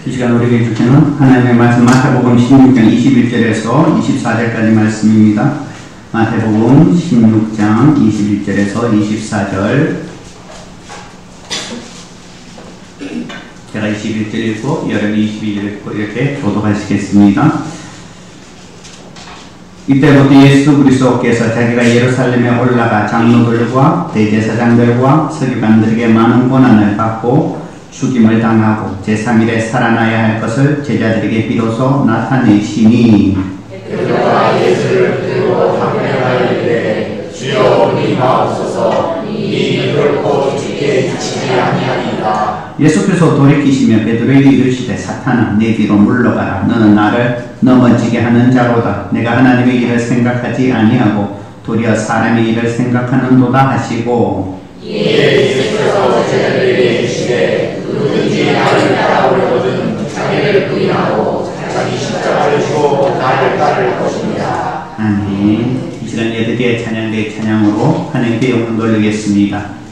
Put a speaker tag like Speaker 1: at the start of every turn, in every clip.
Speaker 1: 이 시간 우리에게 주시는 하나님의 말씀 마태복음 16장 21절에서 24절까지 말씀입니다. 마태복음 16장 21절에서 24절. 제가 21절 읽고 여러분이 22절 읽고 이렇게 교독하시겠습니다. 이때부터 예수 그리스도께서 자기가 예루살렘에 올라가 장로들과 대제사장들과 서기관들에게 많은 고난을 받고 죽임을 당하고 제3일에 살아나야 할 것을 제자들에게 비로소 나타내시니
Speaker 2: 베드로가 예수를 들고 담대하여 주여 우리 마옵소서 이 결코 죽게 주시지 아니하리이다.
Speaker 1: 예수께서 돌이키시며 베드로에게 이르시되 사탄아 내 뒤로 물러가라. 너는 나를 넘어지게 하는 자로다. 내가 하나님의 일을 생각하지 아니하고 도리어 사람의 일을 생각하는도다 하시고
Speaker 2: 이에 예수께서 제자들에게 이르시되 누구든지 나를 따라오려거든 자기를 부인하고 자기 십자가를 지고 나를 따를 것입니다.
Speaker 1: 아멘. 이 시간 예배의 찬양대의 찬양으로 하나님께 영광 돌리겠습니다.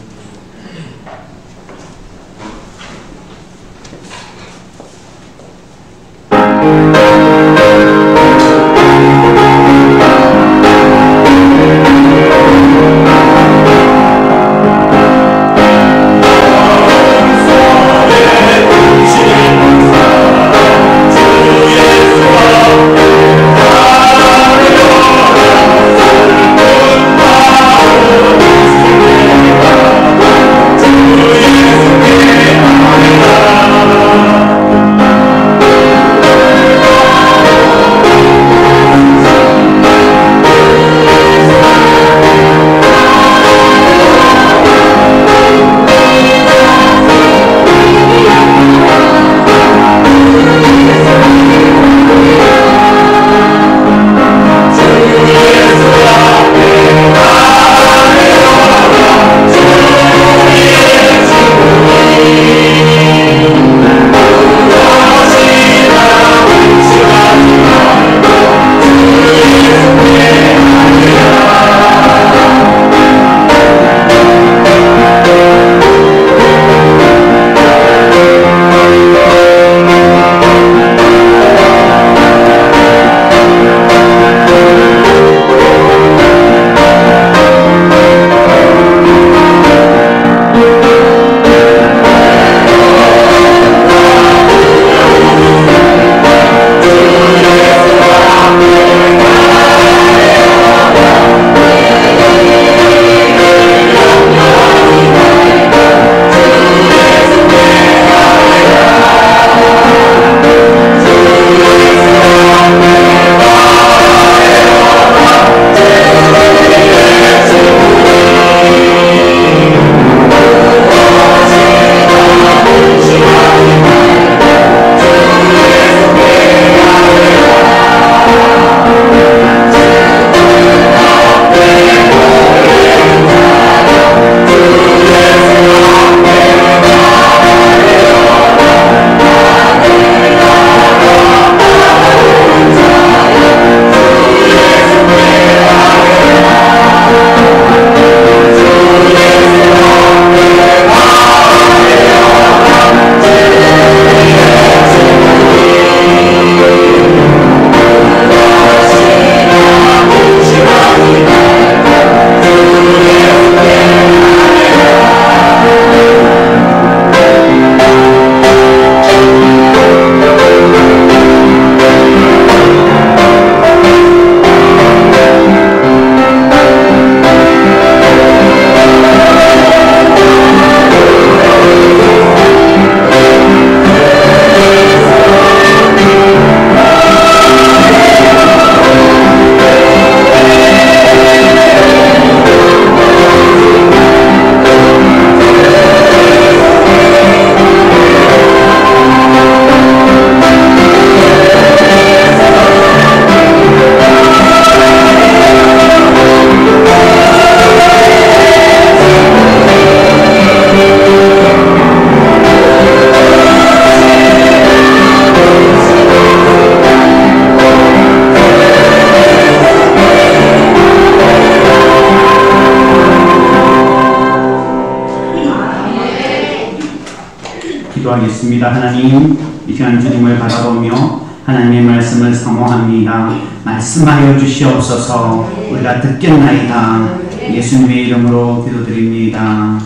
Speaker 1: 믿습니다. 하나님, 이 시간 주님을 바라보며 하나님의 말씀을 사모합니다. 말씀하여 주시옵소서. 우리가 듣겠나이다. 예수님의 이름으로 기도드립니다.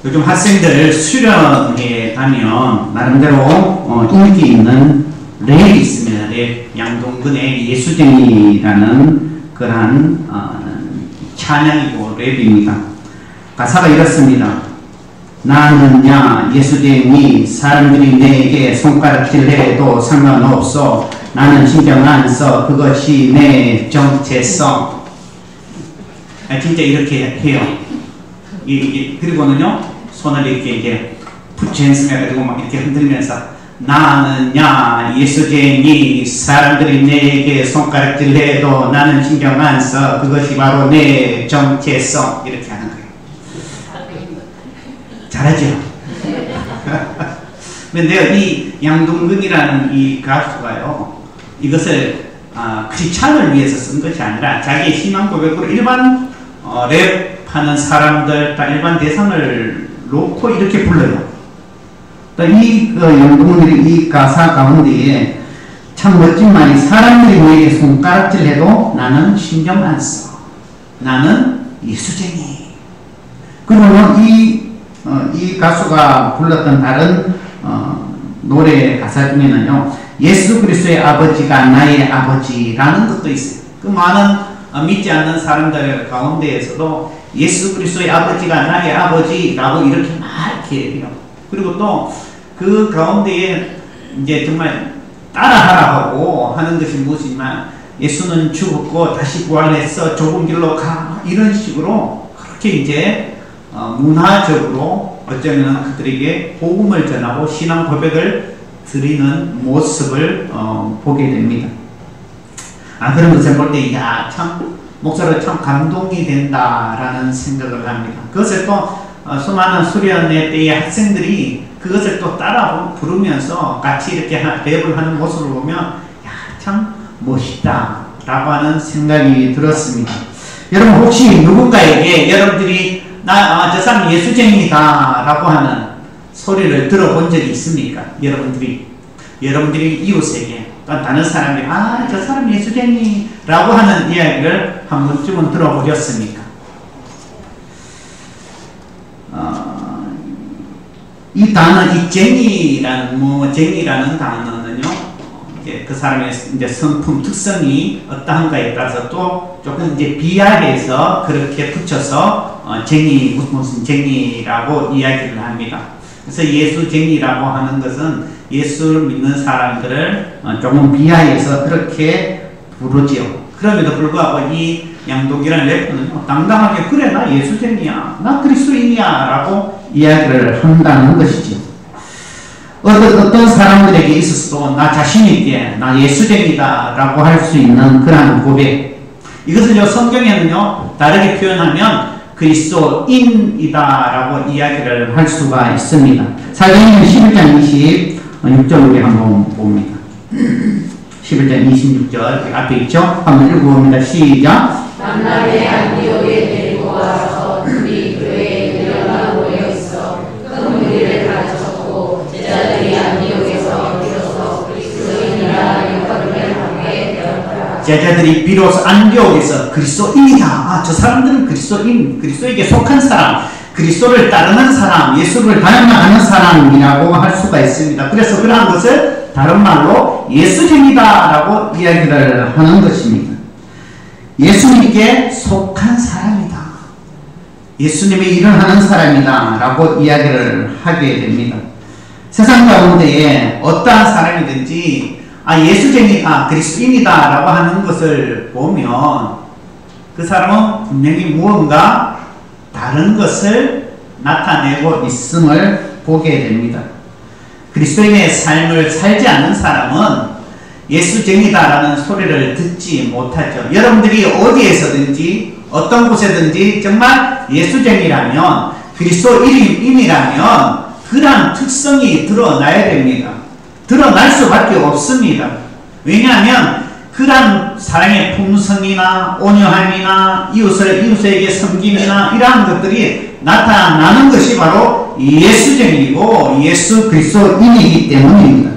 Speaker 1: 요즘 학생들 수련회에 가면 나름대로 인기 있는 랩이 있습니다. 랩. 양동근의 예수쟁이라는 그러한 찬양이고 랩입니다. 가사가 이렇습니다. 나는야 예수쟁이, 사람들이 내게 손가락질해도 상관없어. 나는 신경 안 써. 그것이 내 정체성. 진짜 이렇게 해요. 그리고는요, 손을 이렇게 푸치핸스 해가지고 막 이렇게 흔들면서 나는야 예수쟁이, 사람들이 내게 손가락질해도 나는 신경 안 써. 그것이 바로 내 정체성. 이렇게 하는 거예요. 잘하죠? 근데 이 양동근이라는 이 가수가요, 이것을 크리스찬을 위해서 쓴 것이 아니라 자기의 신앙 고백으로 일반 랩하는 사람들, 일반 대상을 놓고 이렇게 불러요. 이 양동근의 이 가사 가운데에 참 멋진 말이, 사람들이 내게 손가락질 해도 나는 신경 안 써. 나는 예수쟁이. 그러면 이 가수가 불렀던 다른 노래 가사 중에는요, 예수 그리스도의 아버지가 나의 아버지라는 것도 있어요. 그 많은 믿지 않는 사람들 가운데에서도 예수 그리스도의 아버지가 나의 아버지라고 이렇게 막 이렇게 해요. 그리고 또 그 가운데에 이제 정말 따라하라고 하는 것이 무엇이지만, 예수는 죽었고 다시 부활했어. 좁은 길로 가. 이런 식으로 그렇게 이제 문화적으로 어쩌면 그들에게 복음을 전하고 신앙 고백을 드리는 모습을 보게 됩니다. 그런 것을 볼 때, 참 목사로 참 감동이 된다라는 생각을 합니다. 그것을 또 수많은 수련회 때의 학생들이 그것을 또 따라 부르면서 같이 이렇게 랩을 하는 모습을 보면 참 멋있다 라고 하는 생각이 들었습니다. 여러분, 혹시 누군가에게 여러분들이 저 사람 예수쟁이다 라고 하는 소리를 들어본 적이 있습니까? 여러분들이 이웃에게, 또 다른 사람이 저 사람 예수쟁이 라고 하는 이야기를 한 번쯤은 들어보셨습니까? 이 단어, 이 쟁이라는 단어는요, 그 사람의 이제 성품 특성이 어떠한가에 따라서 또 조금 이제 비하해서 그렇게 붙여서 무슨 쟁이라고 이야기를 합니다. 그래서 예수쟁이라고 하는 것은 예수를 믿는 사람들을 조금 비하해서 그렇게 부르지요. 그럼에도 불구하고 이 양동근이라는 래퍼는 당당하게, 그래 나 예수쟁이야, 나 그리스도인이야 라고 이야기를 한다는 것이죠. 어떤 사람들에게 있어서도 나 자신있게 나 예수쟁이다 라고 할 수 있는 그러한 고백, 이것을 성경에는요 다르게 표현하면 그리스도인이다 라고 이야기를 할 수가 있습니다. 사도행전 11장 26절 우리 한번 봅니다. 11장 26절 앞에 있죠? 한번 읽어봅니다. 시작.
Speaker 3: 만남의 안디옥에 데리고 와서 둘이 교회에 일어나 모여 있어 큰 무리를 가르쳤고, 제자들이 안디옥에서 비로소 그리스도인이라 일컬음을 하게 되었더라.
Speaker 1: 제자들이 비로소 안디옥에서 그리스도인이다. 저 사람들은 그리스도인, 그리스도에게 속한 사람, 그리스도를 따르는 사람, 예수를 닮아가는 사람이라고 할 수가 있습니다. 그래서 그러한 것을 다른 말로 예수쟁이다라고 이야기를 하는 것입니다. 예수님께 속한 사람이다, 예수님의 일을 하는 사람이다 라고 이야기를 하게 됩니다. 세상 가운데에 어떠한 사람이든지 예수쟁이다, 그리스도인이다 라고 하는 것을 보면 그 사람은 분명히 무언가 다른 것을 나타내고 있음을 보게 됩니다. 그리스도인의 삶을 살지 않는 사람은 예수쟁이다라는 소리를 듣지 못하죠. 여러분들이 어디에서든지 어떤 곳에든지 정말 예수쟁이라면, 그리스도인이라면 그러한 특성이 드러나야 됩니다. 드러날 수밖에 없습니다. 왜냐하면 그러한 사랑의 품성이나 온유함이나 이웃에게 섬김이나 이러한 것들이 나타나는 것이 바로 예수쟁이고 예수 그리스도인이기 때문입니다.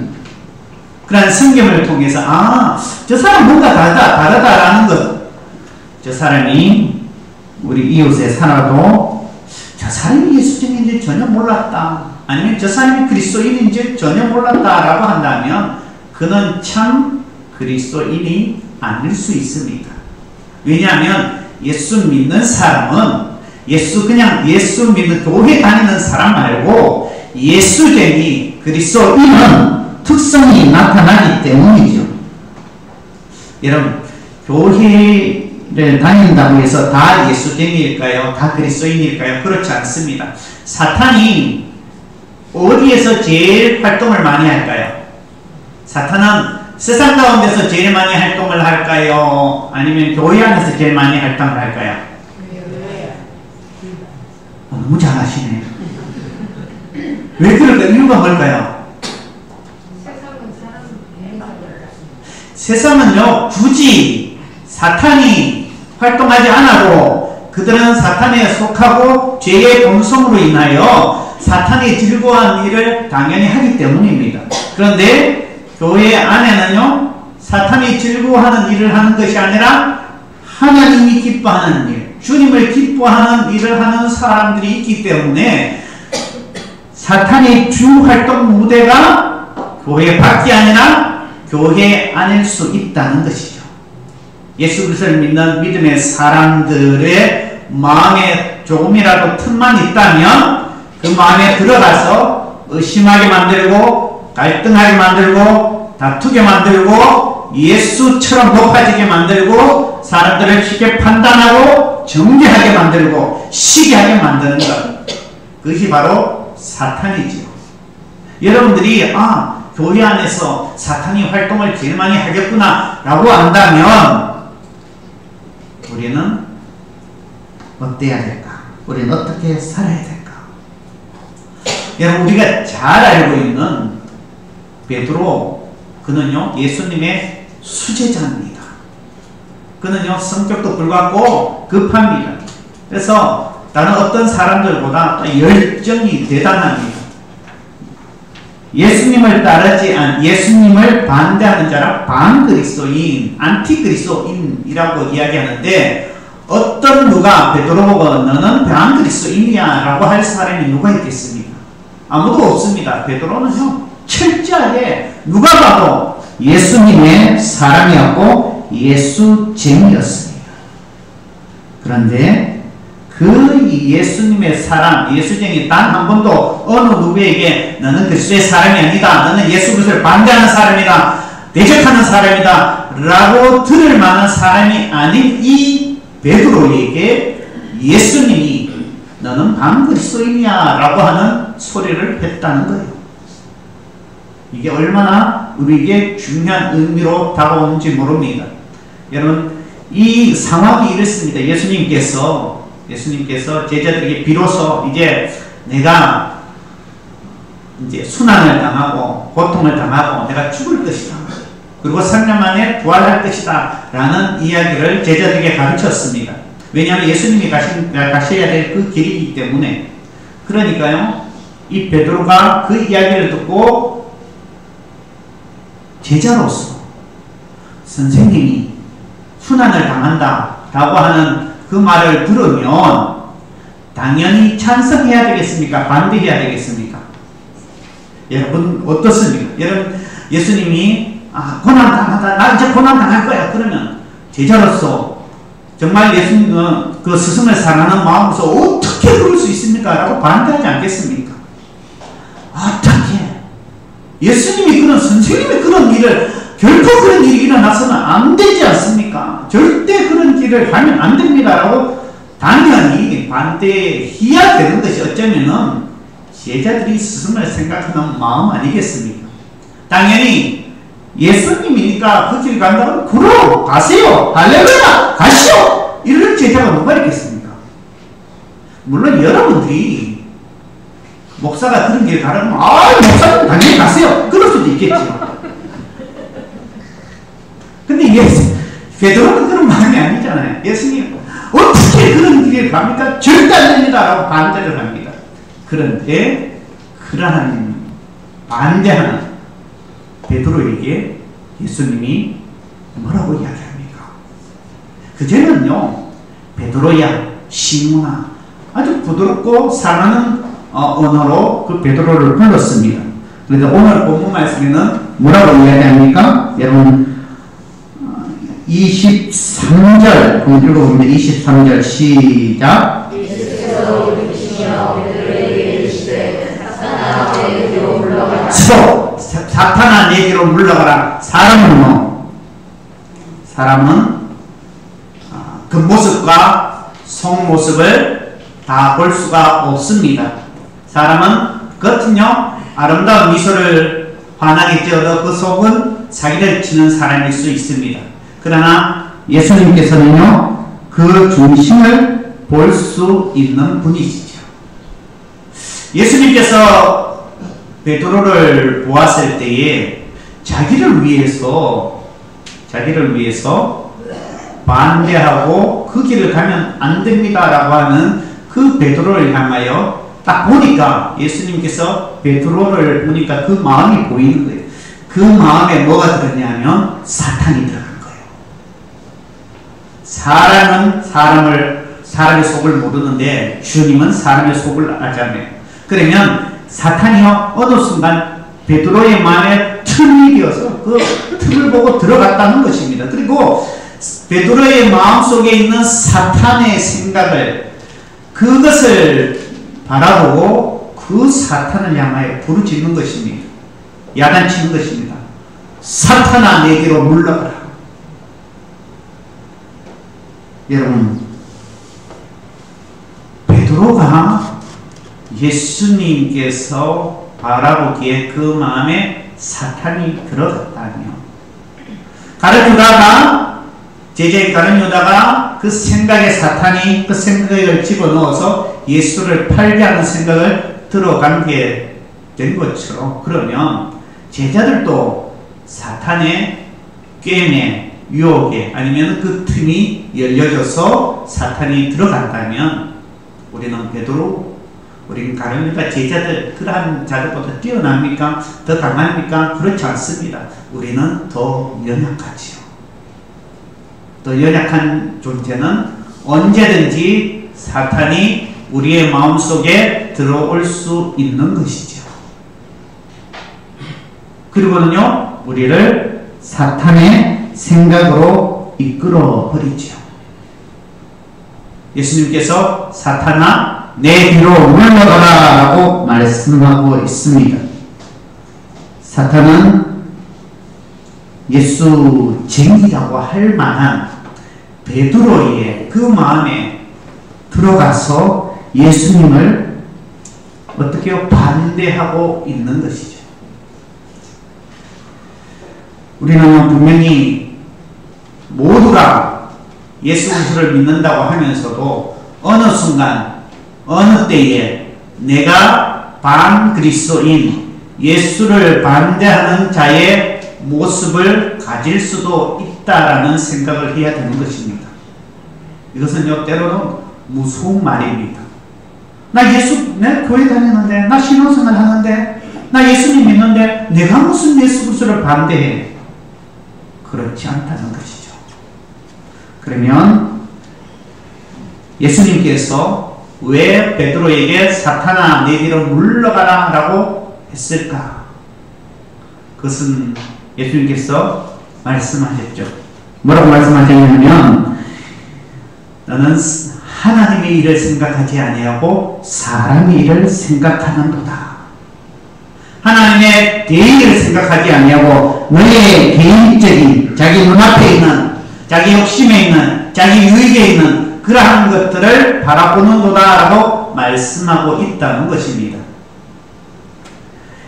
Speaker 1: 그런 성경을 통해서 저 사람 뭔가 다르다라는 것, 저 사람이 우리 이웃에 살아도 저 사람이 예수쟁이인지 전혀 몰랐다, 아니면 저 사람이 그리스도인인지 전혀 몰랐다라고 한다면 그는 참 그리스도인이 아닐 수 있습니다. 왜냐하면 예수 믿는 사람은 그냥 예수 믿는 교회 다니는 사람 말고 예수쟁이 그리스도인은 특성이 나타나기 때문이죠. 여러분, 교회를 다닌다고 해서 다 예수쟁이일까요? 다 그리스도인일까요? 그렇지 않습니다. 사탄이 어디에서 제일 활동을 많이 할까요? 사탄은 세상 가운데서 제일 많이 활동을 할까요? 아니면 교회 안에서 제일 많이 활동을 할까요? 너무 잘하시네요. 왜 그럴까요? 이유가 뭘까요? 세상은요, 굳이 사탄이 활동하지 않아도 그들은 사탄에 속하고 죄의 본성으로 인하여 사탄이 즐거워하는 일을 당연히 하기 때문입니다. 그런데 교회 안에는요, 사탄이 즐거워하는 일을 하는 것이 아니라 하나님이 기뻐하는 일, 주님을 기뻐하는 일을 하는 사람들이 있기 때문에 사탄의 주 활동 무대가 교회 밖이 아니라 교회 안일 수 있다는 것이죠. 예수 그리스도를 믿는 믿음의 사람들의 마음에 조금이라도 틈만 있다면 그 마음에 들어가서 의심하게 만들고 갈등하게 만들고 다투게 만들고 예수처럼 높아지게 만들고 사람들을 쉽게 판단하고 정죄하게 만들고 시기하게 만드는 것, 그것이 바로 사탄이지요. 여러분들이 교회 안에서 사탄이 활동을 제일 많이 하겠구나 라고 안다면 우리는 어때야 될까? 우리는 어떻게 살아야 될까? 여러분, 우리가 잘 알고 있는 베드로, 그는요 예수님의 수제자입니다. 그는요 성격도 불같고 급합니다. 그래서 다른 어떤 사람들보다 열정이 대단합니다. 예수님을 예수님을 반대하는 자라 반그리스도인, 안티그리스도인이라고 이야기하는데, 어떤 누가 베드로 보고 너는 반그리스도인이야 라고 할 사람이 누가 있겠습니까? 아무도 없습니다. 베드로는요 철저하게 누가 봐도 예수님의 사람이었고 예수쟁이였습니다. 그런데 그 예수님의 사람, 예수쟁이 단 한 번도 어느 누구에게 너는 그리스도의 사람이 아니다, 너는 예수 그리스도를 반대하는 사람이다, 대적하는 사람이다 라고 들을 만한 사람이 아닌 이 베드로에게 예수님이 너는 반그리스도인이야 라고 하는 소리를 했다는 거예요. 이게 얼마나 우리에게 중요한 의미로 다가오는지 모릅니다. 여러분, 이 상황이 이렇습니다. 예수님께서 제자들에게 비로소 내가 순환을 당하고 고통을 당하고 내가 죽을 것이다, 그리고 3년 만에 부활할 것이다 라는 이야기를 제자들에게 가르쳤습니다. 왜냐하면 예수님이 가셔야 될 그 길이기 때문에. 그러니까요, 이 베드로가 그 이야기를 듣고 제자로서 선생님이 순환을 당한다 라고 하는 그 말을 들으면 당연히 찬성해야 되겠습니까? 반대해야 되겠습니까? 여러분 어떻습니까? 여러분, 예수님이 고난당하다, 나 이제 고난당할 거야 그러면 제자로서 정말 예수님은 그 스승을 사랑하는 마음으로서 어떻게 그럴 수 있습니까? 라고 반대하지 않겠습니까? 어떻게 예수님이 그런, 선생님이 그런 일을, 결코 그런 일이 일어나서는 안 되지 않습니까? 절대 그런 길을 가면 안 됩니다 라고 당연히 반대해야 되는 것이 어쩌면은 제자들이 스승을 생각하는 마음 아니겠습니까? 당연히 예수님이니까 그 길 간다면 그럼 가세요, 할렐루야, 가시오, 이런 제자가 뭐가 있겠습니까? 물론 여러분들이 목사가 그런 길 가라면 목사님 당연히 가세요, 그럴 수도 있겠죠. 근데 베드로는 그런 마음이 아니잖아요. 예수님 어떻게 그런 길을 갑니까? 절대 안 됩니다 라고 반대를 합니다. 그런데 그러한 반대하는 베드로에게 예수님이 뭐라고 이야기합니까? 그제는요, 베드로야, 시몬아, 아주 부드럽고 사랑하는 언어로 그 베드로를 불렀습니다. 그런데 오늘 본문 말씀에는 뭐라고 이야기합니까? 여러분 23절 한번 읽어보면 23절 시작. 사탄아 내게로 물러가라. 사람은 그 모습과 속모습을 다 볼 수가 없습니다. 사람은 겉은요 아름다운 미소를 환하게 지어도 그 속은 사기를 치는 사람일 수 있습니다. 그러나 예수님께서는요 그 중심을 볼 수 있는 분이시죠. 예수님께서 베드로를 보았을 때에 자기를 위해서 반대하고 그 길을 가면 안 됩니다 라고 하는 그 베드로를 향하여 딱 보니까 예수님께서 베드로를 보니까 그 마음이 보이는 거예요. 그 마음에 뭐가 들었냐면 사탄이 들어간 거예요. 사람은 사람의 속을 모르는데 주님은 사람의 속을 알잖아요. 그러면 사탄이요 어느 순간 베드로의 마음에 틈이 되어서 그 틈을 보고 들어갔다는 것입니다. 그리고 베드로의 마음속에 있는 사탄의 생각을 그것을 바라보고 그 사탄을 향하여 부르짖는 것입니다. 야단치는 것입니다. 사탄아 내게로 물러가라. 여러분 베드로가 예수님께서 바라보기에 그 마음에 사탄이 들어갔다며 제자인 다른 유다가 그 생각에 사탄이 그 생각을 집어넣어서 예수를 팔게 생각을 들어가게 된 것처럼 그러면 제자들도 사탄의 꾀에 유혹에 아니면 그 틈이 열려져서 사탄이 들어간다면 우리는 베드로 우리는 다른 유다 제자들 그러한 자들보다 뛰어납니까? 더 강합니까? 그렇지 않습니다. 우리는 더 연약하지요. 더 연약한 존재는 언제든지 사탄이 우리의 마음속에 들어올 수 있는 것이죠. 그리고는요 우리를 사탄의 생각으로 이끌어 버리죠. 예수님께서 사탄아 내 뒤로 물러가라 라고 말씀하고 있습니다. 사탄은 예수 쟁이라고 할 만한 베드로의 그 마음에 들어가서 예수님을 어떻게 반대하고 있는 것이죠. 우리는 분명히 모두가 예수 그리스도를 믿는다고 하면서도 어느 순간 어느 때에 내가 반그리스도인 예수를 반대하는 자의 모습을 가질 수도 있다라는 생각을 해야 되는 것입니다. 이것은 때로는 무서운 말입니다. 나 교회 다니는데, 나 신앙생활 하는데, 나 예수님 믿는데 내가 무슨 예수 그리스도를 반대해? 그렇지 않다는 것이죠. 그러면 예수님께서 왜 베드로에게 사탄아 내 뒤로 물러가라 라고 했을까? 그것은 예수님께서 말씀하셨죠. 뭐라고 말씀하셨냐면 너는 하나님의 일을 생각하지 아니하고 사람의 일을 생각하는도다. 하나님의 대의를 생각하지 아니하고 너의 개인적인 자기 눈앞에 있는 자기 욕심에 있는 자기 유익에 있는 그러한 것들을 바라보는도다 라고 말씀하고 있다는 것입니다.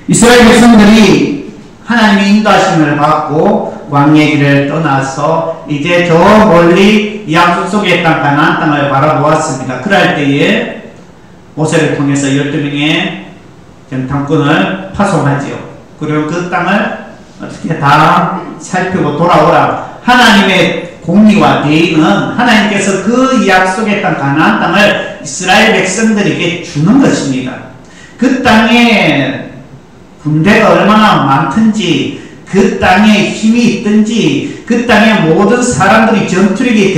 Speaker 1: 이스라엘 백성들이 하나님의 인도하심을 받고 광야의 길을 떠나서 이제 저 멀리 약속 속에 땅 가나안 땅을 바라보았습니다. 그럴 때에 모세를 통해서 12명의 정탐꾼을 파송하지요. 그리고 그 땅을 어떻게 다 살피고 돌아오라. 하나님의 공의와 대의는 하나님께서 그 약속의 땅 가나안 땅을 이스라엘 백성들에게 주는 것입니다. 그 땅에 군대가 얼마나 많든지, 그 땅에 힘이 있든지, 그 땅에 모든 사람들이 전투력이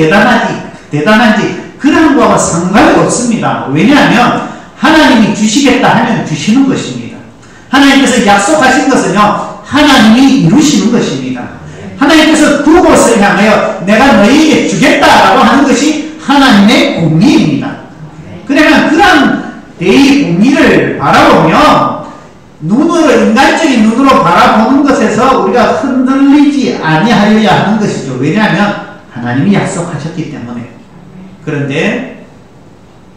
Speaker 1: 대단한지 그런 거와 상관이 없습니다. 왜냐하면 하나님이 주시겠다 하면 주시는 것입니다. 하나님께서 약속하신 것은요, 하나님이 이루시는 것입니다. 하나님께서 그곳을 향하여 내가 너희에게 주겠다라고 하는 것이 하나님의 공의입니다. 그러면 그런 대의 공의를 바라보며 인간적인 눈으로 바라보는 것에서 우리가 흔들리지 아니하여야 하는 것이죠. 왜냐하면 하나님이 약속하셨기 때문에. 그런데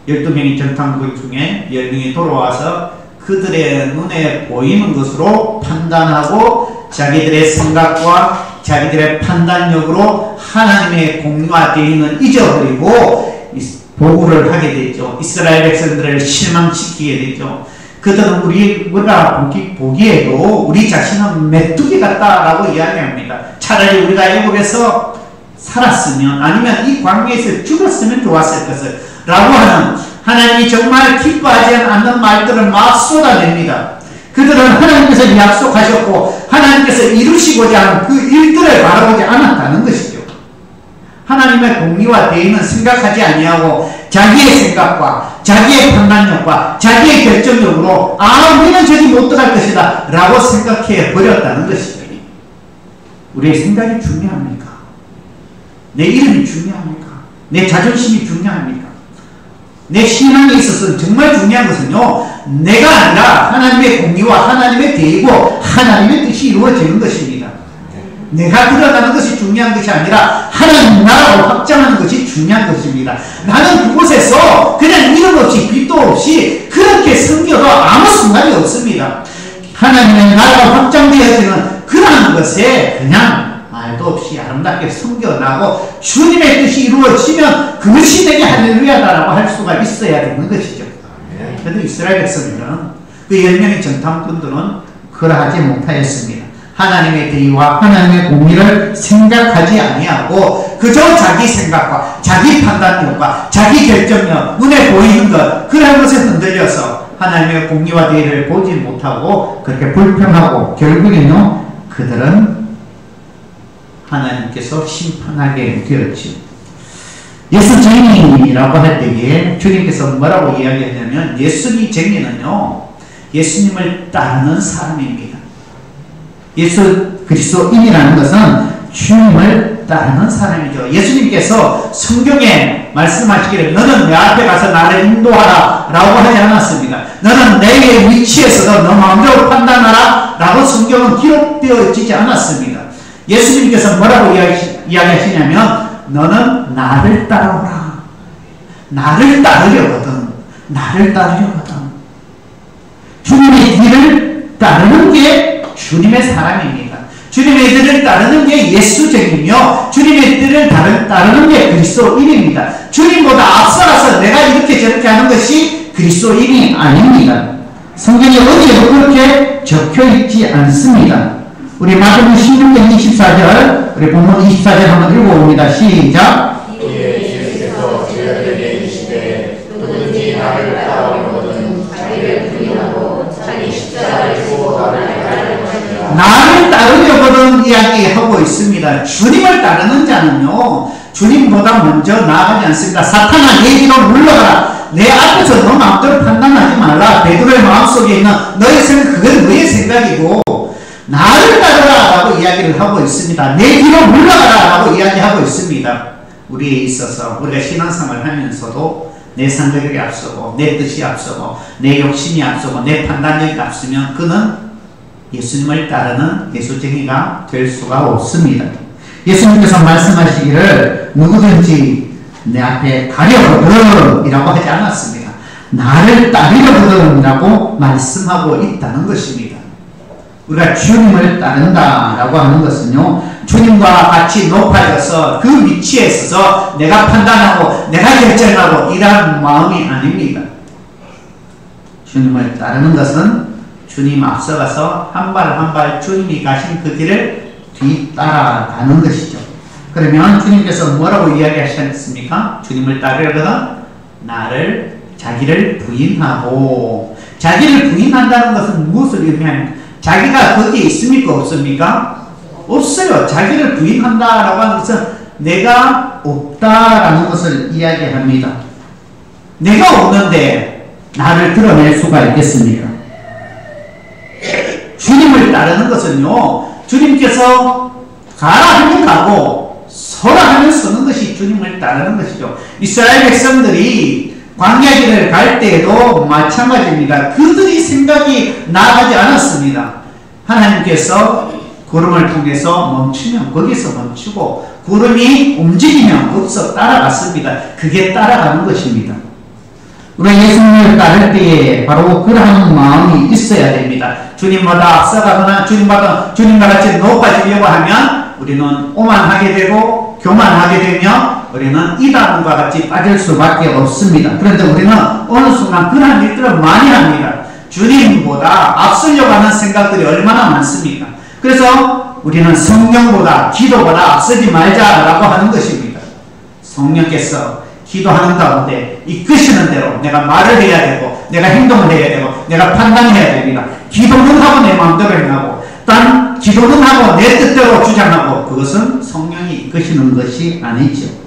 Speaker 1: 12명이 정탐꾼 중에 10명이 돌아와서 그들의 눈에 보이는 것으로 판단하고 자기들의 생각과 자기들의 판단력으로 하나님의 공의와 대의는 잊어버리고 보고를 하게 되죠. 이스라엘 백성들을 실망시키게 되죠. 그들은 우리가 보기에도 우리 자신은 메뚜기 같다라고 이야기합니다. 차라리 우리가 애굽에서 살았으면, 아니면 이 광야에서 죽었으면 좋았을 것을 라고 하는, 하나님이 정말 기뻐하지 않는 말들을 막 쏟아냅니다. 그들은 하나님께서 약속하셨고 하나님께서 이루시고자 하는 그 일들을 바라보지 않았다는 것이죠. 하나님의 공의와 대의는 생각하지 아니하고 자기의 생각과 자기의 판단력과 자기의 결정력으로 우리는 저기 못 들어갈 것이다 라고 생각해 버렸다는 것이죠. 우리의 생각이 중요합니까? 내 이름이 중요합니까? 내 자존심이 중요합니까? 내 신앙에 있어서 정말 중요한 것은요, 내가 아니라 하나님의 공의와 하나님의 대의고 하나님의 뜻이 이루어지는 것입니다. 내가 드러나는 것이 중요한 것이 아니라 하나님 나라로 확장하는 것이 중요한 것입니다. 나는 그곳에서 그냥 이름 없이 빛도 없이 그렇게 섬겨도 아무 상관이 없습니다. 하나님의 나라가 확장되어지는 그러한 것에 그냥 말도 없이 아름답게 섬겨나고 주님의 뜻이 이루어지면 그것이 내게 할렐루야다라고 할 수가 있어야 되는 것이죠. 그런데 이스라엘 백성들은, 그 10명의 정탐꾼들은 그러하지 못하였습니다. 하나님의 대의와 하나님의 공의를 생각하지 아니하고 그저 자기 생각과 자기 판단력과 자기 결정력, 눈에 보이는 것, 그런 것에 흔들려서 하나님의 공의와 대의를 보지 못하고 그렇게 불평하고 결국에는 그들은 하나님께서 심판하게 되었죠. 예수쟁이라고 할 때에 주님께서 뭐라고 이야기하냐면, 예수쟁이는요, 예수님을 따르는 사람입니다. 예수 그리스도인이라는 것은 주님을 따르는 사람이죠. 예수님께서 성경에 말씀하시기를 너는 내 앞에 가서 나를 인도하라 라고 하지 않았습니다. 너는 내게 위치에서도 너 마음대로 판단하라 라고 성경은 기록되어지지 않았습니다. 예수님께서 뭐라고 이야기하시냐면, 너는 나를 따라오라. 나를 따르려거든. 나를 따르려거든. 주님의 길을 따르는 게 주님의 사람입니다. 주님의 길을 따르는 게 예수쟁이며 주님의 길을 따르는 게 그리스도인입니다. 주님보다 앞서가서 내가 이렇게 저렇게 하는 것이 그리스도인이 아닙니다. 성경에 어디에도 그렇게 적혀있지 않습니다. 우리 마태복음 16장 24절, 우리 본문 24절 한번 읽어봅니다. 시작.
Speaker 2: 예수께서 제자들에게 이르시되 누구든지 나를 따라오거든 자기를 부인하고 자기 십자가를 지고 나를 따르는 것이라.
Speaker 1: 나를 따르려거든 이야기하고 있습니다. 주님을 따르는 자는요, 주님보다 먼저 나아가지 않습니다. 사탄아, 내 뒤로 물러가라. 내 앞에서 너 마음대로 판단하지 말라. 베드로의 마음속에 있는 너의 생각, 그건 너의 생각이고 나를 따르라 라고 이야기를 하고 있습니다. 내 뒤로 물러가라 라고 이야기하고 있습니다. 우리에 있어서 우리가 신앙생활을 하면서도 내 생각이 앞서고 내 뜻이 앞서고 내 욕심이 앞서고 내 판단력이 앞서면 그는 예수님을 따르는 예수쟁이가 될 수가 없습니다. 예수님께서 말씀하시기를 누구든지 내 앞에 가려거든 이라고 하지 않았습니다. 나를 따르려거든 이라고 말씀하고 있다는 것입니다. 우리가 주님을 따른다라고 하는 것은요, 주님과 같이 높아져서 그 위치에 있어서 내가 판단하고 내가 결정하고 이런 마음이 아닙니다. 주님을 따르는 것은 주님 앞서가서 한 발 한 발 주님이 가신 그 길을 뒤따라가는 것이죠. 그러면 주님께서 뭐라고 이야기하셨습니까? 주님을 따르려거든 나를 자기를 부인하고 자기를 부인한다는 것은 무엇을 의미합니까? 자기가 거기에 있습니까? 없습니까? 없어요. 자기를 부인한다라고 하는 것은 내가 없다라는 것을 이야기합니다. 내가 없는데 나를 드러낼 수가 있겠습니까? 주님을 따르는 것은요, 주님께서 가라 하면 가고 서라 하면 서는 것이 주님을 따르는 것이죠. 이스라엘 백성들이 광야길을 갈 때에도 마찬가지입니다. 그들이 생각이 나가지 않았습니다. 하나님께서 구름을 통해서 멈추면 거기서 멈추고 구름이 움직이면 거기서 따라갔습니다. 그게 따라가는 것입니다. 우리가 예수님을 따를 때에 바로 그러한 마음이 있어야 됩니다. 주님보다 앞서가거나 주님과 같이 높아지려고 하면 우리는 오만하게 되고 교만하게 되며 우리는 이단과 같이 빠질 수밖에 없습니다. 그런데 우리는 어느 순간 그러한 일들을 많이 합니다. 주님보다 앞서려고 하는 생각들이 얼마나 많습니까? 그래서 우리는 성령보다 기도보다 앞서지 말자라고 하는 것입니다. 성령께서 기도하는 가운데 이끄시는 대로 내가 말을 해야 되고 내가 행동을 해야 되고 내가 판단해야 됩니다. 기도는 하고 내 마음대로 행하고 단 기도는 하고 내 뜻대로 주장하고 그것은 성령이 이끄시는 것이 아니죠.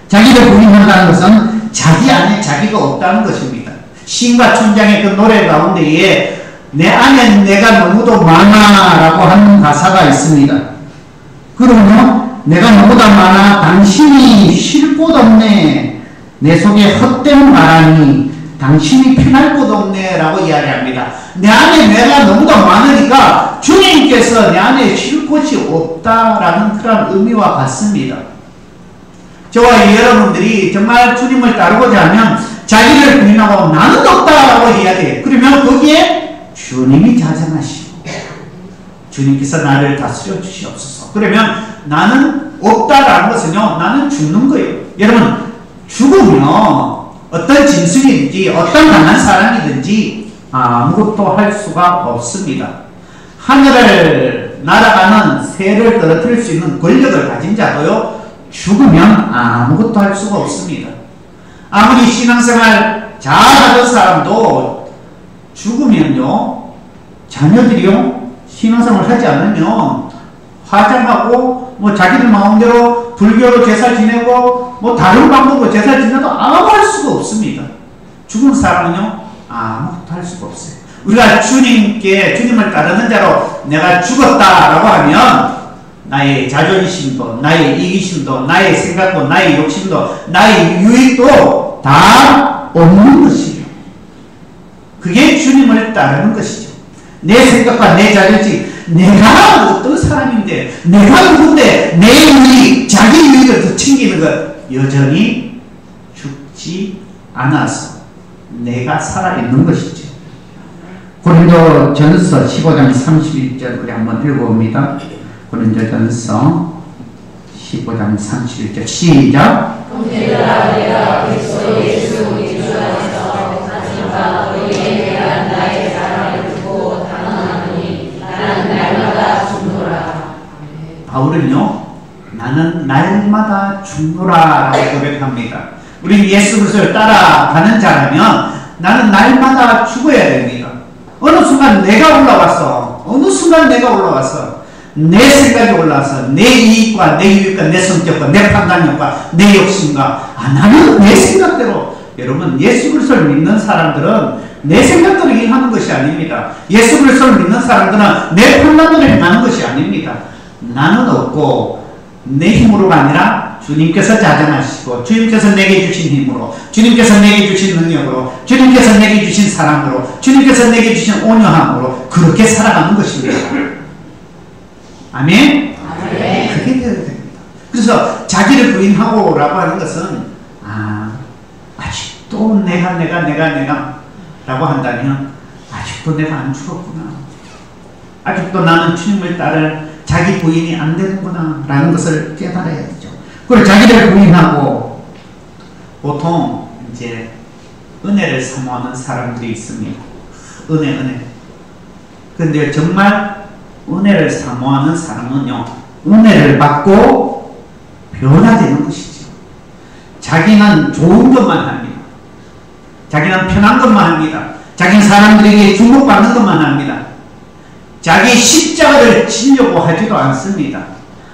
Speaker 1: 자기를 부인한다는 것은 자기 안에 자기가 없다는 것입니다. 신과 춘장의 그 노래 가운데에 내 안에 내가 너무도 많아 라고 하는 가사가 있습니다. 그러면 내가 너무도 많아 당신이 쉴 곳 없네 내 속에 헛된 바람이 당신이 편할 곳 없네 라고 이야기합니다. 내 안에 내가 너무도 많으니까 주님께서 내 안에 쉴 곳이 없다라는 그런 의미와 같습니다. 저와 여러분들이 정말 주님을 따르고자 하면 자기를 부인하고 나는 없다라고 이야기해요. 그러면 거기에 주님이 자정하시고 주님께서 나를 다스려 주시옵소서. 그러면 나는 없다라는 것은요, 나는 죽는 거예요. 여러분, 죽으면 어떤 짐승이든지 어떤 강한 사람이든지 아무것도 할 수가 없습니다. 하늘을 날아가는 새를 떨어뜨릴 수 있는 권력을 가진 자도요, 죽으면 아무것도 할 수가 없습니다. 아무리 신앙생활 잘하던 사람도 죽으면요, 자녀들이요, 신앙생활 하지 않으면 화장하고 뭐 자기들 마음대로 불교로 제사 지내고 뭐 다른 방법으로 제사 지내도 아무 할 수가 없습니다. 죽은 사람은요, 아무것도 할 수가 없어요. 우리가 주님을 따르는 자로 내가 죽었다라고 하면 나의 자존심도 나의 이기심도 나의 생각도 나의 욕심도 나의 유익도 다 없는 것이에요. 그게 주님을 따르는 것이죠. 내 생각과 내 자존심, 내가 어떤 사람인데 내가 누군데 내 유익, 자기 유익을 더 챙기는 것 여전히 죽지 않아서 내가 살아있는 것이죠. 고린도전서 15장 31절 우리 한번 읽어봅니다. 고린도전서 15장 31절 시작.
Speaker 3: 형제들아 내가 그리스도 예수 우리 주 안에서 가진 바 너희에 대한 나의 사랑을 두고 당하노니 나는 날마다 죽노라.
Speaker 1: 바울은요, 나는 날마다 죽노라 라고 고백합니다. 우리 예수 그리스도를 따라가는 자라면 나는 날마다 죽어야 됩니다. 어느 순간 내가 올라왔어. 내 생각이 올라와서 내 이익과 내 유익과 내 성격과 내 판단력과 내 욕심과 나는 내 생각대로. 여러분, 예수 그리스도를 믿는 사람들은 내 생각대로 일하는 것이 아닙니다. 예수 그리스도를 믿는 사람들은 내 판단대로 행하는 것이 아닙니다. 나는 없고 내 힘으로가 아니라 주님께서 자정하시고 주님께서 내게 주신 힘으로, 주님께서 내게 주신 능력으로, 주님께서 내게 주신 사랑으로, 주님께서 내게 주신 온유함으로 그렇게 살아가는 것입니다. 아멘? 아멘. 그게 되어야 됩니다. 그래서 자기를 부인하고 라고 하는 것은 아직도 내가 라고 한다면 아직도 내가 안 죽었구나. 아직도 나는 주님을 따를 자기 부인이 안 되는구나 라는 것을 깨달아야 되죠. 그리고 자기를 부인하고 보통 이제 은혜를 사모하는 사람들이 있습니다. 은혜. 근데 정말 은혜를 사모하는 사람은요, 은혜를 받고 변화되는 것이죠. 자기는 좋은 것만 합니다. 자기는 편한 것만 합니다. 자기는 사람들에게 주목받는 것만 합니다. 자기 십자가를 지려고 하지도 않습니다.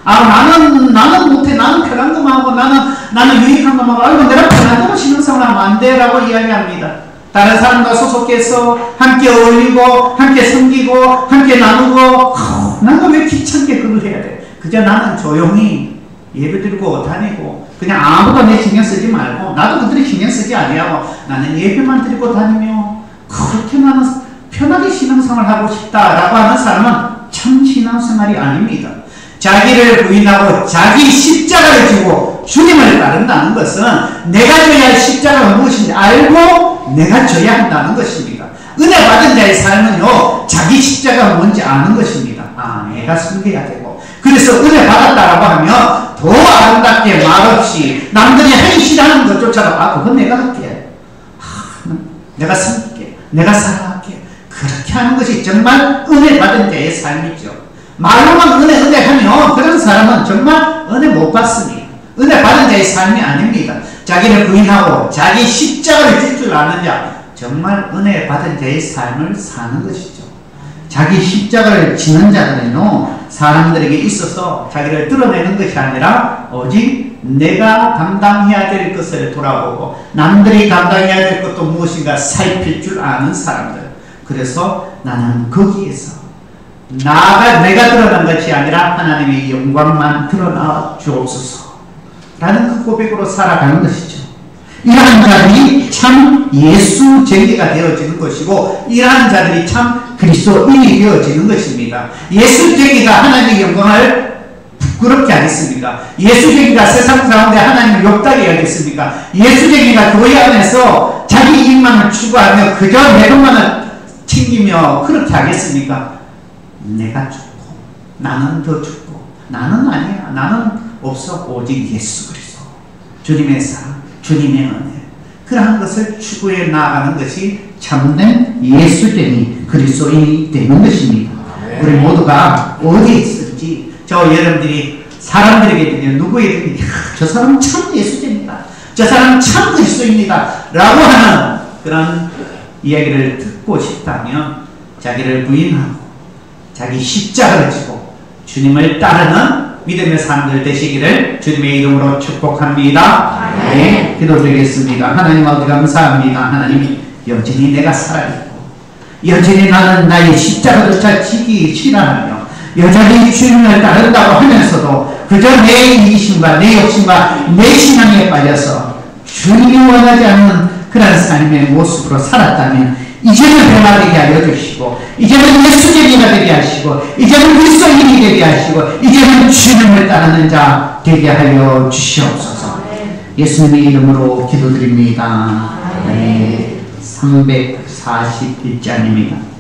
Speaker 1: 나는 못해. 나는 편한 것만 하고, 나는 유익한 것만 하고, 아이고, 내가 편한 것만 신앙생활 하면 안 돼. 라고 이야기합니다. 다른 사람과 소속해서 함께 어울리고, 함께 섬기고, 함께 나누고, 나는 왜 귀찮게 그걸 해야 돼? 그저 나는 조용히 예배드리고 다니고, 그냥 아무도 내 신경 쓰지 말고, 나도 그들이 신경 쓰지 아니하고, 나는 예배만 드리고 다니며, 그렇게 나는 편하게 신앙생활 하고 싶다라고 하는 사람은 참 신앙생활이 아닙니다. 자기를 부인하고 자기 십자가를 지고 주님을 따른다는 것은 내가 져야 할 십자가가 무엇인지 알고 내가 져야 한다는 것입니다. 은혜 받은 자의 삶은요, 자기 십자가가 뭔지 아는 것입니다. 내가 섬겨야 되고, 그래서 은혜 받았다라고 하면 더 아름답게 말없이 남들이 하기 싫어하는 것조차도 그건 내가 할게, 내가 섬길게, 내가 사랑할게, 그렇게 하는 것이 정말 은혜 받은 자의 삶이죠. 말로만 은혜 하면 그런 사람은 정말 은혜 못 받습니다. 은혜 받은 자의 삶이 아닙니다. 자기를 부인하고 자기 십자가를 질 줄 아는 자, 정말 은혜 받은 자의 삶을 사는 것이죠. 자기 십자가를 지는 자들은요, 사람들에게 있어서 자기를 드러내는 것이 아니라 오직 내가 감당해야 될 것을 돌아보고 남들이 감당해야 될 것도 무엇인가 살필 줄 아는 사람들. 그래서 나는 거기에서 내가 드러난 것이 아니라 하나님의 영광만 드러나 주옵소서 라는 그 고백으로 살아가는 것이죠. 이러한 자들이 참 예수쟁이가 되어지는 것이고, 이러한 자들이 참 그리스도인이 되어지는 것입니다. 예수쟁이가 하나님의 영광을 부끄럽게 하겠습니까? 예수쟁이가 세상 가운데 하나님을 욕되게 하겠습니까? 예수쟁이가 교회 안에서 자기 이익만을 추구하며 그저 내 것만을 챙기며 그렇게 하겠습니까? 내가 죽고 나는 더 죽고 나는 아니야, 나는 없어, 오직 예수 그리스도, 주님의 사랑, 주님의 은혜, 그러한 것을 추구해 나아가는 것이 참된 예수쟁이 그리스도인이 되는 것입니다. 우리 모두가 어디에 있을지, 여러분들이 사람들에게 누구에게 저 사람 참 예수쟁이다, 저 사람 참 그리스도입니다 라고 하는 그런 이야기를 듣고 싶다면 자기를 부인하고 자기 십자가를 지고 주님을 따르는 믿음의 사람들 되시기를 주님의 이름으로 축복합니다. 네, 기도드리겠습니다. 하나님 아버지 감사합니다. 하나님이 여전히 내가 살아있고, 여전히 나는 나의 십자가조차 지기 싫어하며 여전히 주님을 따른다고 하면서도 그저 내 이기심과 내 욕심과 내 신앙에 빠져서 주님이 원하지 않는 그런 삶의 모습으로 살았다면 이제는 변화되게 하여 주시고, 이제는 예수쟁이가 되게 하시고, 이제는 그리스도인이 되게 하시고, 이제는 주님을 따르는 자 되게 하여 주시옵소서. 예수님의 이름으로 기도드립니다. 네, 341장입니다.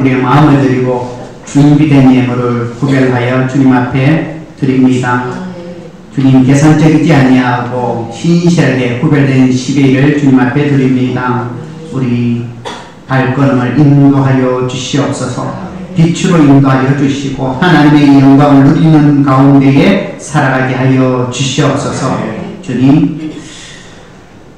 Speaker 1: 우리의 마음을 드리고 주님이 된 예물을 구별하여 주님 앞에 드립니다. 주님 계산적이지 아니하고 신실하게 구별된 11을 주님 앞에 드립니다. 우리 발걸음을 인도하여 주시옵소서. 빛으로 인도하여 주시고 하나님의 영광을 누리는 가운데에 살아가게 하여 주시옵소서. 주님,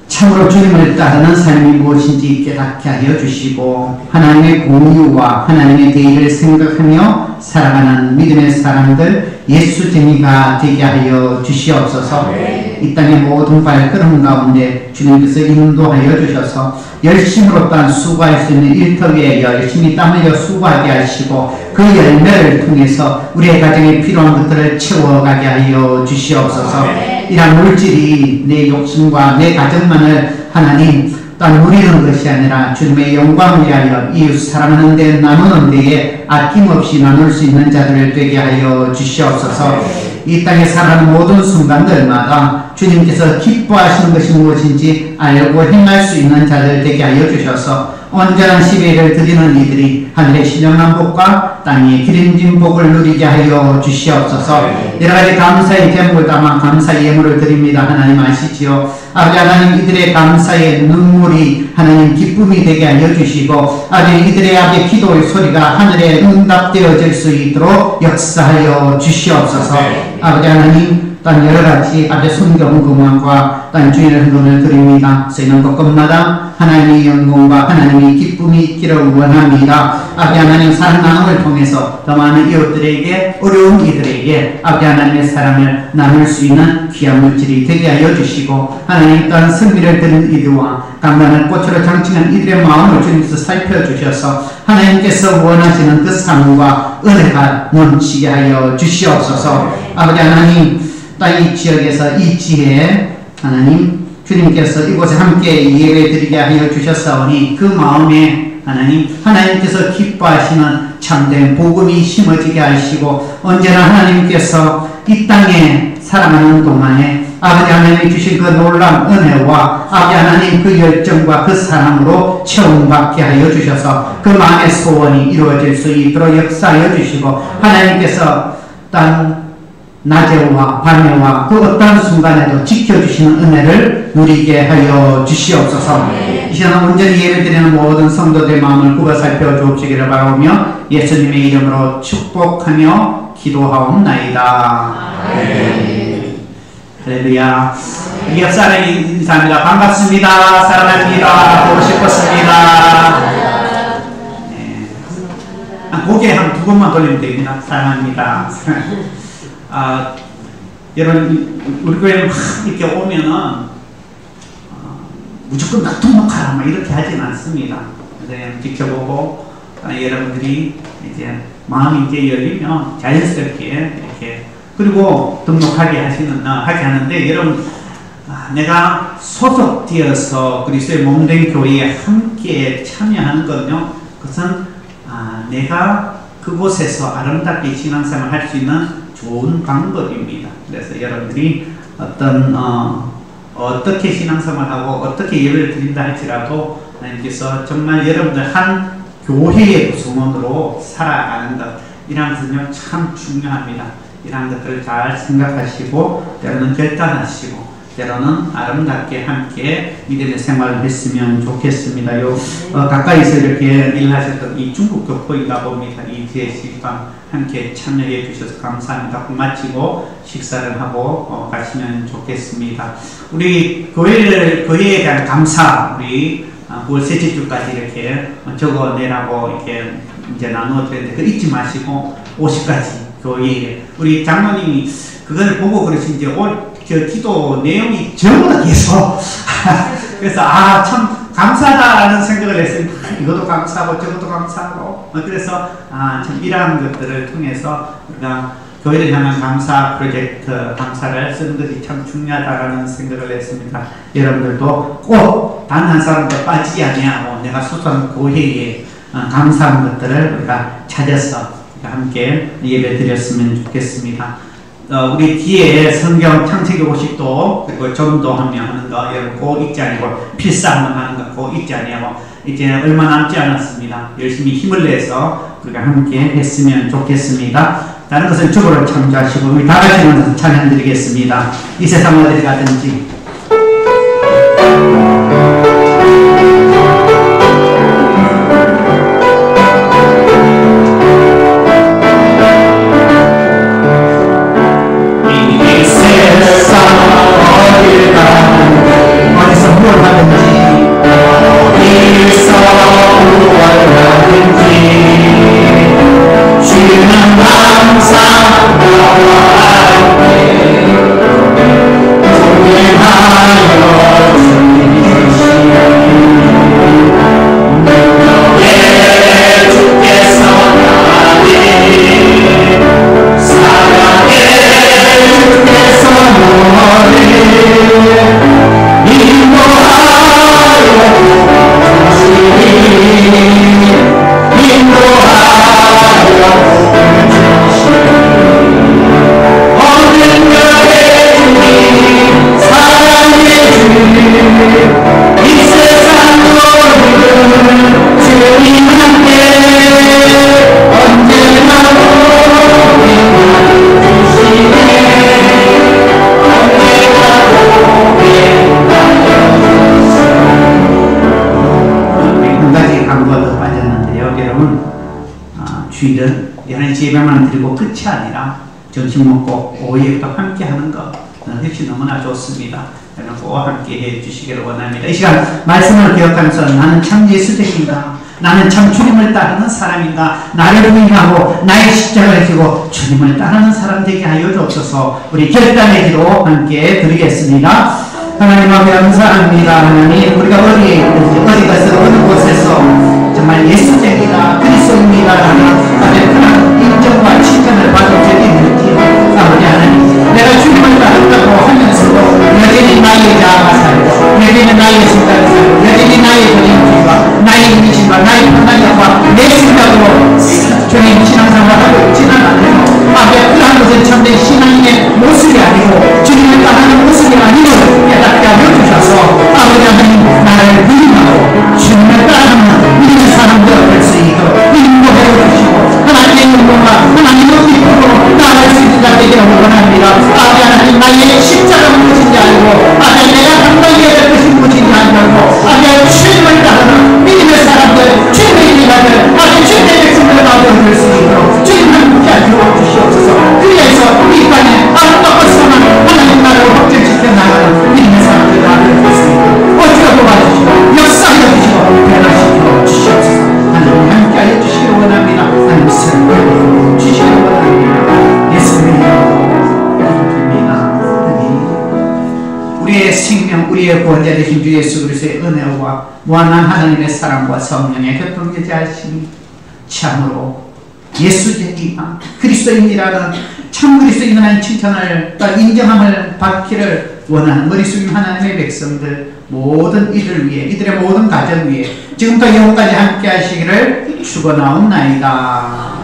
Speaker 1: 참으로 주님을 따르는 삶이 무엇인지 깨닫게 하여 주시고 하나님의 공유와 하나님의 대의를 생각하며 살아가는 믿음의 사람들 예수쟁이가 되게 하여 주시옵소서. 이 땅의 모든 발걸음 가운데 주님께서 인도하여 주셔서 열심으로 또한 수고할 수 있는 일터 위에 열심히 땀 흘려 수고하게 하시고 그 열매를 통해서 우리의 가정에 필요한 것들을 채워가게 하여 주시옵소서. 이러한 물질이 내 욕심과 내 가정만을 하나님 또한 누리는 것이 아니라 주님의 영광을 위하여 이웃 사랑하는 데 나누는 데에 아낌없이 나눌 수 있는 자들을 되게 하여 주시옵소서. 이 땅에 살아가는 모든 순간들마다 주님께서 기뻐하시는 것이 무엇인지 알고 행할 수 있는 자들 되게 하여 주셔서 온전한 시배를 드리는 이들이 하늘의 신령한 복과 땅의 기름진 복을 누리게 하여 주시옵소서. 여러가지 감사의 제목을 담아 감사의 예물을 드립니다. 하나님 아시지요? 아버지 하나님, 이들의 감사의 눈물이 하나님 기쁨이 되게 하여 주시고 아버지 이들의 아버지 기도의 소리가 하늘에 응답되어질 수 있도록 역사하여 주시옵소서. 아버지 하나님, 단 여러가지 아버지 성경 금왕과 단 주인의 헌금을 드립니다. 쓰이는 곳곳마다 하나님의 영광과 하나님의 기쁨이 있기를 원합니다. 아버지 하나님, 사랑 나눔을 통해서 더 많은 이웃들에게, 어려운 이들에게 아버지 하나님의 사랑을 나눌 수 있는 귀한 물질이 되게 하여 주시고 하나님 또한 승리를 드린 이들과 강단을 꽃으로 장칭한 이들의 마음을 주님께서 살펴주셔서 하나님께서 원하시는 그 상과 은혜가 넘치게 하여 주시옵소서. 아버지 하나님, 이 지역에서 이 지혜에 하나님 주님께서 이곳에 함께 예배 드리게 하여 주셨사오니 그 마음에 하나님께서 기뻐하시는 참된 복음이 심어지게 하시고 언제나 하나님께서 이 땅에 살아가는 동안에 아버지 하나님이 주신 그 놀라운 은혜와 아버지 하나님 그 열정과 그 사랑으로 체험받게 하여 주셔서 그 마음의 소원이 이루어질 수 있도록 역사하여 주시고 하나님께서 땅 낮에와 밤에와 그 어떠한 순간에도 지켜주시는 은혜를 누리게 하여 주시옵소서. 이 시간 온전히 예배드리는 모든 성도들의 마음을 굽어 살펴 주옵시기를 바라오며 예수님의 이름으로 축복하며 기도하옵나이다. 할렐루야. 우리 옆 사람이 인사합니다. 반갑습니다. 사랑합니다. 보고 싶었습니다. 네. 고개 한 두 번만 돌리면 됩니다. 사랑합니다. 여러분, 우리 교회는 이렇게 오면은 무조건 나 등록하라 막 이렇게 하진 않습니다. 그냥 지켜보고 여러분들이 이제 마음이 이제 열리면 자연스럽게 이렇게 그리고 등록하게 하게 하는데 여러분, 내가 소속되어서 그리스도의 몸된 교회에 함께 참여하는 거는요, 그것은 내가 그곳에서 아름답게 신앙생활을 할 수 있는 좋은 방법입니다. 그래서 여러분들이 어떻게 신앙생활하고 어떻게 예배를 드린다 할지라도 하나님께서 정말 여러분들 한 교회의 구성원으로 살아가는 것, 이런 것은요 참 중요합니다. 이런 것들을 잘 생각하시고 때로는 결단하시고 때로는 아름답게 함께 믿음의 생활을 했으면 좋겠습니다. 가까이서 이렇게 일하셨던 이 중국 교포인가 봅니다. 이 제시간 함께 참여해 주셔서 감사합니다. 마치고 식사를 하고 가시면 좋겠습니다. 우리 교회에 대한 감사, 우리 9월 셋째 주까지 이렇게 적어내라고 이렇게 이제 나누어드렸는데, 그 잊지 마시고 50가지 교회에 우리 장로님이 그걸 보고 그러신지 기도 내용이 전부 다 계속 그래서 참 감사하다라는 생각을 했어요. 이것도 감사하고 저것도 감사하고 그래서 참 이러한 것들을 통해서 우리가 교회를 향한 감사 프로젝트, 감사를 쓰는 것이 참 중요하다라는 생각을 했습니다. 여러분들도 꼭 단 한 사람도 빠지지 아니하고 내가 소속한 교회에 감사한 것들을 우리가 찾아서 함께 예배 드렸으면 좋겠습니다. 우리 뒤에 성경 창세기 50도 그리고 전도하며 하는 거 여러분 꼭 잊지 아니고 필사하면 하는 거 꼭 잊지 아니하고 이제 얼마 남지 않았습니다. 열심히 힘을 내서 우리가 함께 했으면 좋겠습니다. 다른 것은 주보를 참조하시고 우리 다 같이 만나서 찬양 드리겠습니다. 이 세상 어디 가든지 어디서 무엇을 하든지 어디서 무엇을 하든지 주는 항상 나와 함께 동행하여 주시니 너의 주께서 나를 사랑해 주께서 너를 주일은 여러분 예배만 드리고 끝이 아니라 점심 먹고 오후에도 함께 하는 것 역시 너무나 좋습니다. 여러분 꼭 함께 해 주시기를 원합니다. 이 시간 말씀을 기억하면서 나는 참 예수적인가? 나는 참 주님을 따르는 사람인가? 나를 부인하고 나의 십자가를 지고 주님을 따르는 사람 되게 하여 주옵소서. 우리 결단의 기도 함께 드리겠습니다. 하나님 앞에 감사합니다. 하나님 우리가 어디 가서 어느 곳에서 정말 예수적이다 그리스도입니다라는 그런 인정과 칭찬을 받은 적이 있는지 아버지 하나님 내가 주님을 따른다고 하면서도 여전히 나의 자아가 살고 여전히 나의 생각이 살고 여전히 나의 본인과 나의 이미지와 나의 판단력과 내 생각으로 주님 신앙생활을 하고 있지는 않아요. 아버지 그러한 것은 참된 신앙인의 모습이 아니고 주님을 따르는 모습이 아니고 깨닫게 하여 주셔서 아버지 하나님 나를 믿음하고 주님을 따르는 믿음의 사람들 될 수 있도록 인도해 주시고 하나님의 영광과 하나님의 기쁨으로 나아갈 수 있는 자 되기를 원합니다. 아버지 하나님 나의 십자가 무엇인지 알고 아버지 내가 감당해야 될 것이 무엇인지 알고 아버지 주님을 따르는 믿음의 사람들 주님의 인간들 아버지 주님의 백성들을 나아갈 수 있도록 주님 함께 하여 주시옵소서. 그래서 이 땅에 아름답고 선한 하나님 나라를 확장시켜 나가는 믿음의 사람들을 나아갈 수 있도록 어찌가 도와주시고 역사하여 주시고 변화시켜 주시옵소서. 하나님 함께 하여 주시기를 원합니다. 하나님 새롭게 주시기를 원합니다. 예수님의 이름으로 기도드립니다. 우리의 생명 우리의 구원자 되신 주 예수 그리스도의 은혜와 무한한 하나님의 사랑과 성령의 교통계좌하심이 참으로 예수적이나 그리스도인이라는 참 그리스도인이라는 칭찬을 인정함을 받기를 원하는 머리 숙인 하나님의 백성들 모든 이들 위해 이들의 모든 가정 위해 지금부터 영원까지 함께 하시기를 축원하옵나이다.